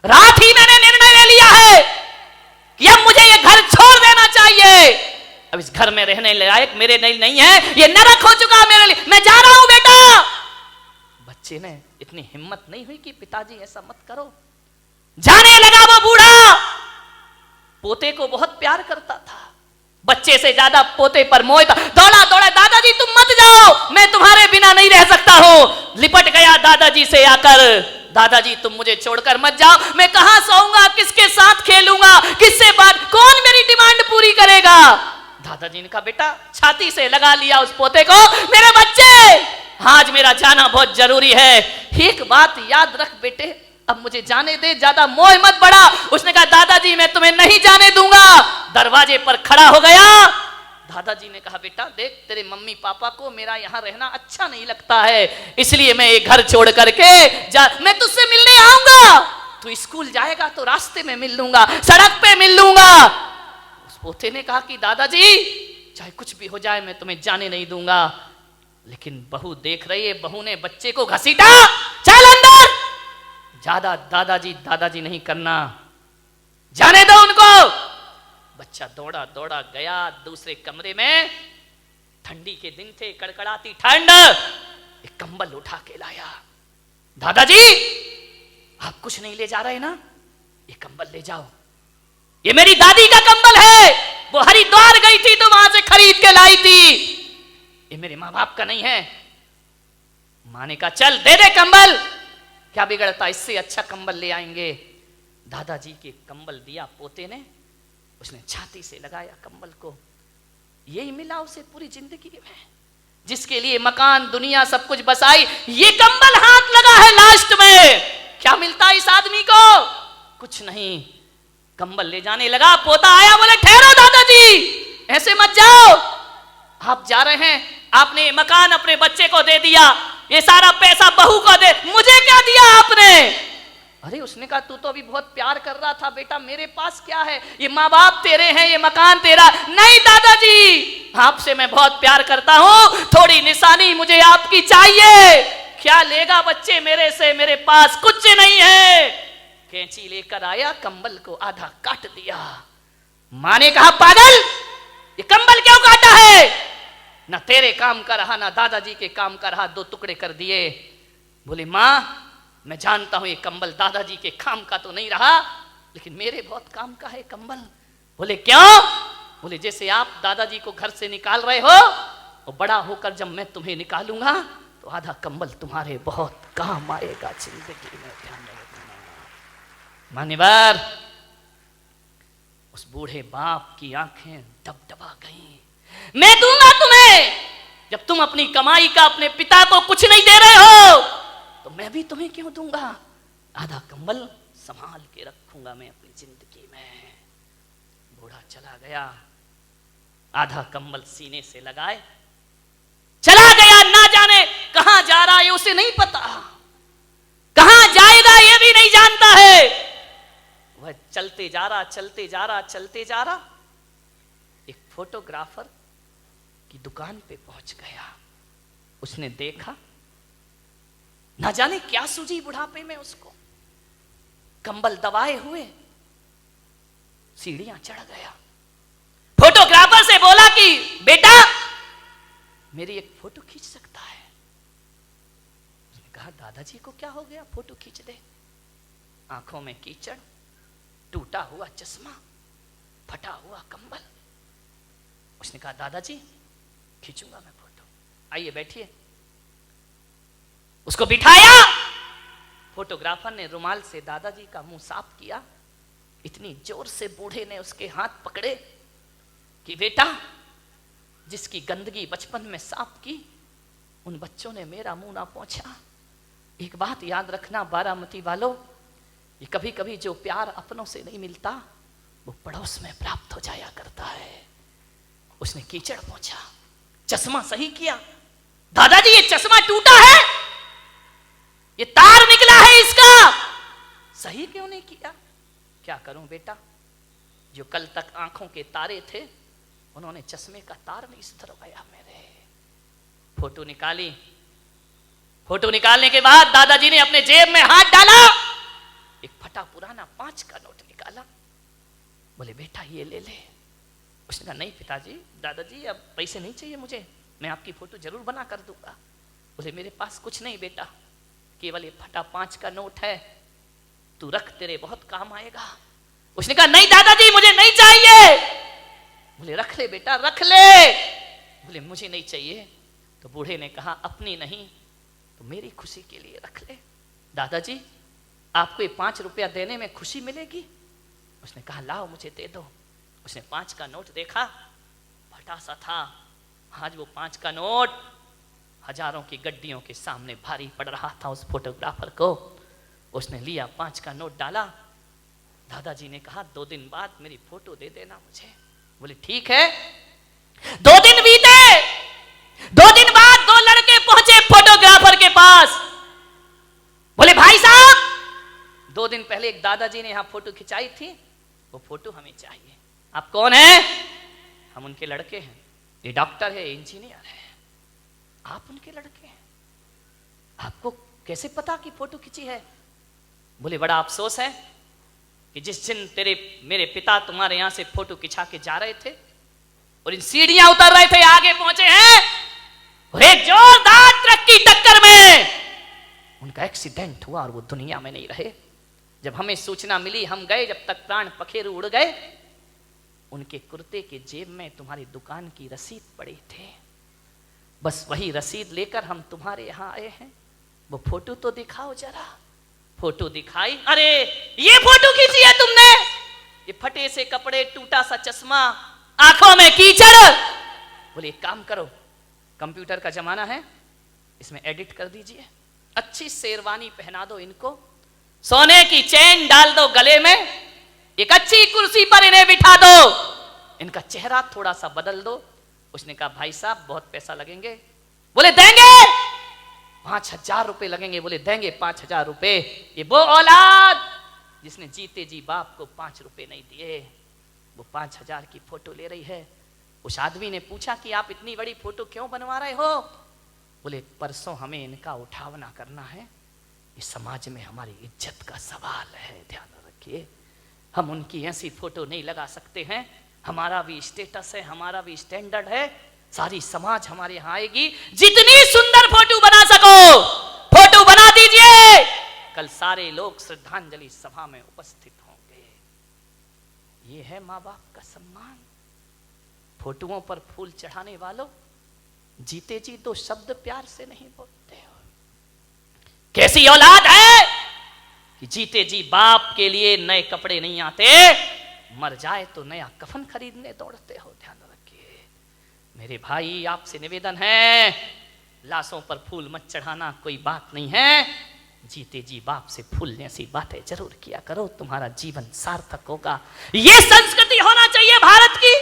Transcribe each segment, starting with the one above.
रात ही मैंने निर्णय ले लिया है कि अब मुझे ये घर छोड़ देना चाहिए। अब इस घर में रहने लायक मेरे नहीं है, ये नरक हो चुका मेरे लिए, मैं जा रहा हूं बेटा। बच्चे ने इतनी हिम्मत नहीं हुई कि पिताजी ऐसा मत करो। जाने लगा वो बूढ़ा। पोते को बहुत प्यार करता था, बच्चे से ज्यादा पोते पर मोह था। दौड़ा दौड़ा, दादाजी तुम मत जाओ, मैं तुम्हारे बिना नहीं रह सकता हूं। लिपट गया दादाजी से आकर, दादाजी तुम मुझे छोड़कर मत जाओ, मैं कहां सोऊंगा, किसके साथ खेलूंगा, किससे बात, कौन मेरी डिमांड पूरी करेगा। दादाजी ने कहा बेटा, छाती से लगा लिया उस पोते को, मेरे बच्चे आज मेरा जाना बहुत जरूरी है, एक बात याद रख बेटे, अब मुझे जाने दे, ज्यादा मोह मत बढ़ा। उसने कहा दादाजी मैं तुम्हें नहीं जाने दूंगा। दरवाजे पर खड़ा हो गया। दादाजी ने कहा बेटा देख, तेरे मम्मी पापा को मेरा यहाँ रहना अच्छा नहीं लगता है, इसलिए मैं ये घर छोड़ करके मैं तुझसे मिलने आऊंगा। तू स्कूल जाएगा तो रास्ते में मिल लूंगा, सड़क पे मिल लूंगा। उस पोते ने कहा कि दादाजी चाहे कुछ भी हो जाए मैं तुम्हें जाने नहीं दूंगा। लेकिन बहू देख रही है, बहू ने बच्चे को घसीटा, चल अंदर। ज्यादा दादाजी नहीं करना, जाने दो उनको। बच्चा दौड़ा दौड़ा गया दूसरे कमरे में। ठंडी के दिन थे, कड़कड़ाती ठंड। एक कंबल उठा के लाया। दादाजी आप कुछ नहीं ले जा रहे ना, ये कंबल ले जाओ, ये मेरी दादी का कंबल है, वो हरिद्वार गई थी तो वहां से खरीद के लाई थी, ये मेरे माँ बाप का नहीं है। माँ ने कहा चल दे दे कंबल, क्या बिगड़ता, इससे अच्छा कंबल ले आएंगे। दादाजी के कंबल दिया पोते ने, उसने छाती से लगाया कंबल को। यही मिला उसे पूरी जिंदगी में, जिसके लिए मकान दुनिया सब कुछ बसाई, ये कंबल हाथ लगा है लास्ट में। क्या मिलता इस आदमी को, कुछ नहीं। कंबल ले जाने लगा, पोता आया, बोले ठहरो दादाजी, ऐसे मत जाओ, आप जा रहे हैं, आपने मकान अपने बच्चे को दे दिया, ये सारा पैसा बहू को दे, मुझे क्या दिया आपने। अरे उसने कहा तू तो अभी बहुत प्यार कर रहा था बेटा, मेरे पास क्या है, ये माँ बाप तेरे हैं, ये मकान तेरा। नहीं दादाजी आपसे मैं बहुत प्यार करता हूं, थोड़ी निशानी मुझे आपकी चाहिए। क्या लेगा बच्चे मेरे से, मेरे पास कुछ नहीं है। कैंची लेकर आया, कंबल को आधा काट दिया। माँ ने कहा पागल, ये कंबल क्यों काटा है, ना तेरे काम का रहा ना दादाजी के काम का रहा, दो टुकड़े कर दिए। बोले माँ मैं जानता हूं ये कंबल दादाजी के काम का तो नहीं रहा, लेकिन मेरे बहुत काम का है कंबल। बोले क्यों, बोले जैसे आप दादाजी को घर से निकाल रहे हो, और बड़ा होकर जब मैं तुम्हें निकालूंगा तो आधा कंबल तुम्हारे बहुत काम आएगा जिंदगी में, ध्यान रखना। मान्यवर उस बूढ़े बाप की आंखें डबडबा गईं। मैं दूंगा तुम्हें, जब तुम अपनी कमाई का अपने पिता को कुछ नहीं दे रहे हो तो मैं भी तुम्हें क्यों दूंगा। आधा कंबल संभाल के रखूंगा मैं अपनी जिंदगी में। बूढ़ा चला गया, आधा कंबल सीने से लगाए चला गया। ना जाने कहां जा रहा है उसे नहीं पता, कहां जाएगा ये भी नहीं जानता है। वह चलते जा रहा, चलते जा रहा, चलते जा रहा, एक फोटोग्राफर की दुकान पे पहुंच गया। उसने देखा, ना जाने क्या सूझी बुढ़ापे में उसको, कंबल दबाए हुए सीढ़ियां चढ़ गया। फोटोग्राफर से बोला कि बेटा मेरी एक फोटो खींच सकता है। उसने कहा दादाजी को क्या हो गया, फोटो खींच दे। आंखों में कीचड़, टूटा हुआ चश्मा, फटा हुआ कंबल। उसने कहा दादाजी खींचूंगा मैं फोटो, आइए बैठिए। उसको बिठाया। फोटोग्राफर ने रुमाल से दादाजी का मुंह साफ किया। इतनी जोर से बूढ़े ने उसके हाथ पकड़े कि बेटा जिसकी गंदगी बचपन में साफ की, उन बच्चों ने मेरा मुंह ना पोंछा। एक बात याद रखना बारामती वालों, ये कभी कभी जो प्यार अपनों से नहीं मिलता वो पड़ोस में प्राप्त हो जाया करता है। उसने कीचड़ पोंछा, चश्मा सही किया। दादाजी ये चश्मा टूटा है, ये तार निकला है इसका, सही क्यों नहीं किया। क्या करूं बेटा, जो कल तक आंखों के तारे थे उन्होंने चश्मे का तार नहीं सुधरवाया मेरे। फोटो निकाली। फोटो निकालने के बाद दादाजी ने अपने जेब में हाथ डाला, एक फटा फटा पुराना 5 का नोट निकाला। बोले बेटा ये ले ले। उसने कहा नहीं पिताजी, दादाजी अब पैसे नहीं चाहिए मुझे, मैं आपकी फोटो जरूर बना कर दूंगा। बोले मेरे पास कुछ नहीं बेटा, केवल ये फटा 5 का नोट है, तू रख, तेरे बहुत काम आएगा। उसने कहा नहीं दादाजी मुझे नहीं चाहिए। बोले रख ले बेटा रख ले। बोले मुझे नहीं चाहिए। तो बूढ़े ने कहा अपनी नहीं तो मेरी खुशी के लिए रख ले। दादाजी आपको ये 5 रुपया देने में खुशी मिलेगी? उसने कहा लाओ मुझे दे दो। उसने 5 का नोट देखा, फटा सा था। आज वो 5 का नोट हजारों की गड्डियों के सामने भारी पड़ रहा था उस फोटोग्राफर को। उसने लिया 5 का नोट डाला। दादाजी ने कहा 2 दिन बाद मेरी फोटो दे देना मुझे। बोले ठीक है। 2 दिन बीते। 2 दिन बाद 2 लड़के पहुंचे फोटोग्राफर के पास। बोले भाई साहब 2 दिन पहले एक दादाजी ने यहां फोटो खिंचाई थी, वो फोटो हमें चाहिए। आप कौन है? हम उनके लड़के हैं। ये डॉक्टर है, इंजीनियर है। आप उनके लड़के हैं, आपको कैसे पता कि फोटो खिंची है? बोले बड़ा अफसोस है कि जिस दिन मेरे पिता तुम्हारे यहां से फोटो खिंचा के जा रहे थे और इन सीढ़ियां उतर रहे थे, आगे पहुंचे हैं और एक जोरदार ट्रक की टक्कर में उनका एक्सीडेंट हुआ और वो दुनिया में नहीं रहे। जब हमें सूचना मिली हम गए, जब तक प्राण पखेरु उड़ गए। उनके कुर्ते के जेब में तुम्हारी दुकान की रसीद पड़ी थे, बस वही रसीद लेकर हम तुम्हारे यहां आए हैं। वो फोटो तो दिखाओ जरा। फोटो दिखाई, अरे ये फोटो खींची है तुमने? ये फटे से कपड़े, टूटा सा चश्मा, आंखों में कीचड़। बोले एक काम करो, कंप्यूटर का जमाना है, इसमें एडिट कर दीजिए, अच्छी शेरवानी पहना दो इनको, सोने की चेन डाल दो गले में, एक अच्छी कुर्सी पर इन्हें बिठा दो, इनका चेहरा थोड़ा सा बदल दो। उसने कहा भाई साहब बहुत पैसा लगेंगे। बोले देंगे 5,000 रुपए लगेंगे। बोले देंगे 5,000 रुपए। ये वो औलाद जिसने जीते जी बाप को 5 रुपए नहीं दिए, वो 5,000 की फोटो ले रही है। उस आदमी ने पूछा कि आप इतनी बड़ी फोटो क्यों बनवा रहे हो? बोले परसों हमें इनका उठावना करना है, इस समाज में हमारी इज्जत का सवाल है, ध्यान रखिए। हम उनकी ऐसी फोटो नहीं लगा सकते हैं, हमारा भी स्टेटस है, हमारा भी स्टैंडर्ड है। सारी समाज हमारे यहाँ आएगी, जितनी सुंदर फोटो बना सको फोटो बना दीजिए। कल सारे लोग श्रद्धांजलि सभा में उपस्थित होंगे। ये है माँ बाप का सम्मान। फोटोओं पर फूल चढ़ाने वालों, जीते जी 2 शब्द प्यार से नहीं बोलते हो। कैसी औलाद है कि जीते जी बाप के लिए नए कपड़े नहीं आते, मर जाए तो नया कफन खरीदने दौड़ते हो। ध्यान रखिए मेरे भाई, आपसे निवेदन है, लाशों पर फूल मत चढ़ाना, कोई बात नहीं है। जीते जी बाप से फूल जैसी बातें जरूर किया करो, तुम्हारा जीवन सार्थक होगा। ये संस्कृति होना चाहिए भारत की।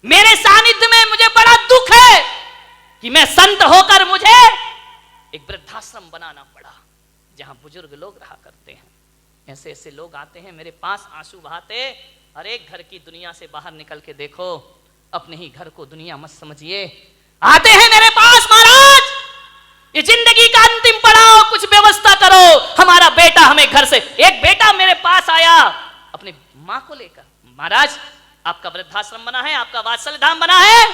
मेरे सानिध्य में मुझे बड़ा दुख है कि मैं संत होकर मुझे एक वृद्धाश्रम बनाना पड़ा जहां बुजुर्ग लोग रहा करते हैं। ऐसे ऐसे लोग आते हैं मेरे पास आंसू बहाते, अरे घर की दुनिया से बाहर निकल के देखो, अपने ही घर को दुनिया मत समझिए। आते हैं मेरे पास, महाराज ये जिंदगी का अंतिम पड़ाव, कुछ व्यवस्था करो, हमारा बेटा हमें घर से। एक बेटा मेरे पास आया अपने माँ को लेकर, महाराज आपका वृद्धाश्रम बना है, आपका वात्सल्य धाम बना है,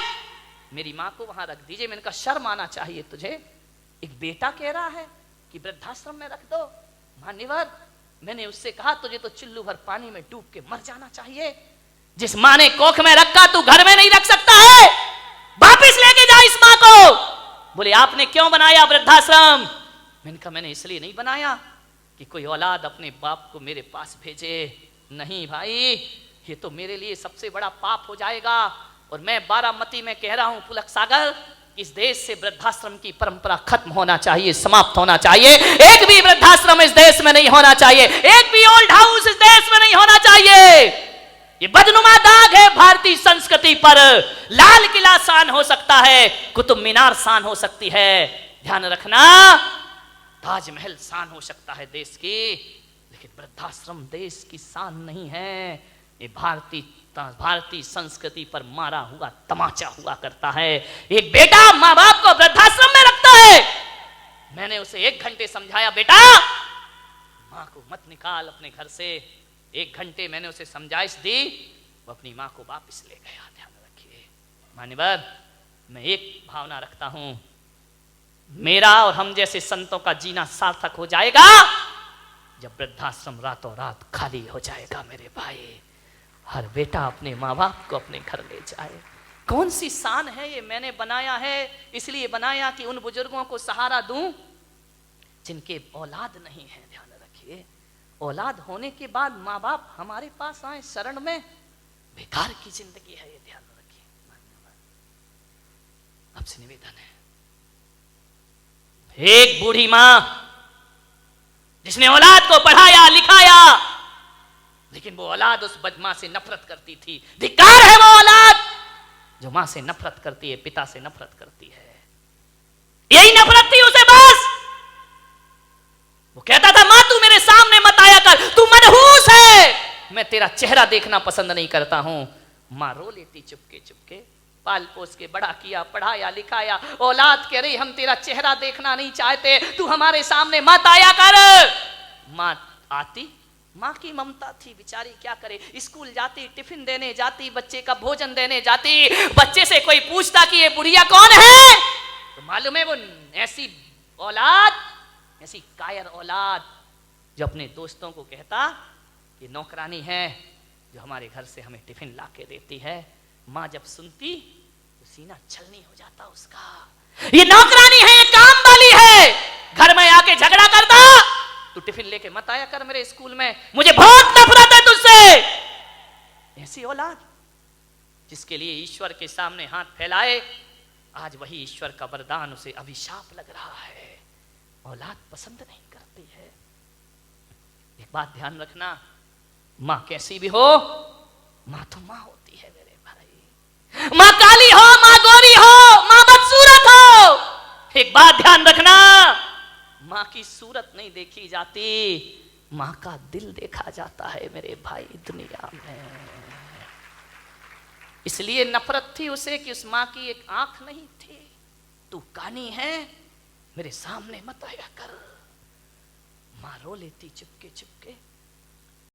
मेरी माँ को वहां रख दीजिए। मैंने कहा शर्म आना चाहिए तुझे, एक बेटा कह रहा है कि वृद्धाश्रम में रख दो। मान्यवर, मैंने उससे कहा तुझे तो चुल्लू भर पानी में डूब के मर जाना चाहिए। जिस माँ ने कोख में रखा तू घर में नहीं रख सकता है, वापिस लेके जा इस माँ को। बोले आपने क्यों बनाया वृद्धाश्रम? मैंने कहा मैंने इसलिए नहीं बनाया कि कोई औलाद अपने बाप को मेरे पास भेजे, नहीं भाई, ये तो मेरे लिए सबसे बड़ा पाप हो जाएगा। और मैं बारामती में कह रहा हूं पुलक सागर, इस देश से वृद्धाश्रम की परंपरा खत्म होना चाहिए, समाप्त होना चाहिए। एक भी वृद्धाश्रम इस देश में नहीं होना चाहिए, एक भी ओल्ड हाउस इस देश में नहीं होना चाहिए। ये बदनुमा दाग है भारतीय संस्कृति पर। लाल किला शान हो सकता है, कुतुब मीनार शान हो सकती है, ध्यान रखना, ताजमहल शान हो सकता है देश की, लेकिन वृद्धाश्रम देश की शान नहीं है। ये भारतीय संस्कृति पर मारा हुआ तमाचा हुआ करता है। एक बेटा माँ बाप को वृद्धाश्रम में रखता है। मैंने उसे 1 घंटे समझाया, बेटा माँ को मत निकाल अपने घर से। 1 घंटे मैंने उसे समझाइश दी, वो अपनी माँ को वापस ले गया। ध्यान रखिए मान्यवर, मैं एक भावना रखता हूं, मेरा और हम जैसे संतों का जीना सार्थक हो जाएगा जब वृद्धाश्रम रातों रात खाली हो जाएगा। मेरे भाई, हर बेटा अपने माँ बाप को अपने घर ले जाए। कौन सी शान है ये? मैंने बनाया है इसलिए बनाया कि उन बुजुर्गों को सहारा दूं जिनके औलाद नहीं है। ध्यान रखिए, औलाद होने के बाद माँ बाप हमारे पास आए शरण में, बेकार की जिंदगी है ये। ध्यान रखिए। आपसे निवेदन है, एक बूढ़ी माँ जिसने औलाद को पढ़ाया लिखाया, लेकिन वो औलाद उस मां से नफरत करती थी। धिक्कार है वो औलाद जो मां से नफरत करती है, पिता से नफरत करती है। यही नफरत थी उसे बस। वो कहता था मां तू मेरे सामने मत आया कर, तू मनहूस है, मैं तेरा चेहरा देखना पसंद नहीं करता हूं। मां रो लेती चुपके चुपके, पाल पोस के बड़ा किया, पढ़ाया लिखाया। औलाद कह रही हम तेरा चेहरा देखना नहीं चाहते, तू हमारे सामने मत आया कर। मां आती, माँ की ममता थी बेचारी, क्या करे, स्कूल जाती, टिफिन देने जाती, बच्चे का भोजन देने जाती। बच्चे से कोई पूछता कि ये बुढ़िया कौन है, तो मालूम है वो ऐसी औलाद, ऐसी कायर औलाद जो अपने दोस्तों को कहता कि नौकरानी है जो हमारे घर से हमें टिफिन ला के देती है। माँ जब सुनती तो सीना छलनी हो जाता उसका। ये नौकरानी है, ये काम वाली है, घर में आके झगड़ा करता, तू टिफिन लेके मत आया कर मेरे स्कूल में, मुझे बहुत नफरत है तुझसे। ऐसी औलाद जिसके लिए ईश्वर के सामने हाथ फैलाए, आज वही ईश्वर का वरदान उसे अभिशाप लग रहा है। औलाद पसंद नहीं करती है। एक बात ध्यान रखना, मां कैसी भी हो, मां तो मां होती है मेरे भाई। मां काली हो, मां गोरी हो, मां बदसूरत हो, एक बात ध्यान रखना, मां की सूरत नहीं देखी जाती, मां का दिल देखा जाता है मेरे भाई दुनिया में। इसलिए नफरत थी उसे कि उस मां की एक आंख नहीं थी। तू कानी है, मेरे सामने मत आया कर। मां रो लेती चुपके चुपके,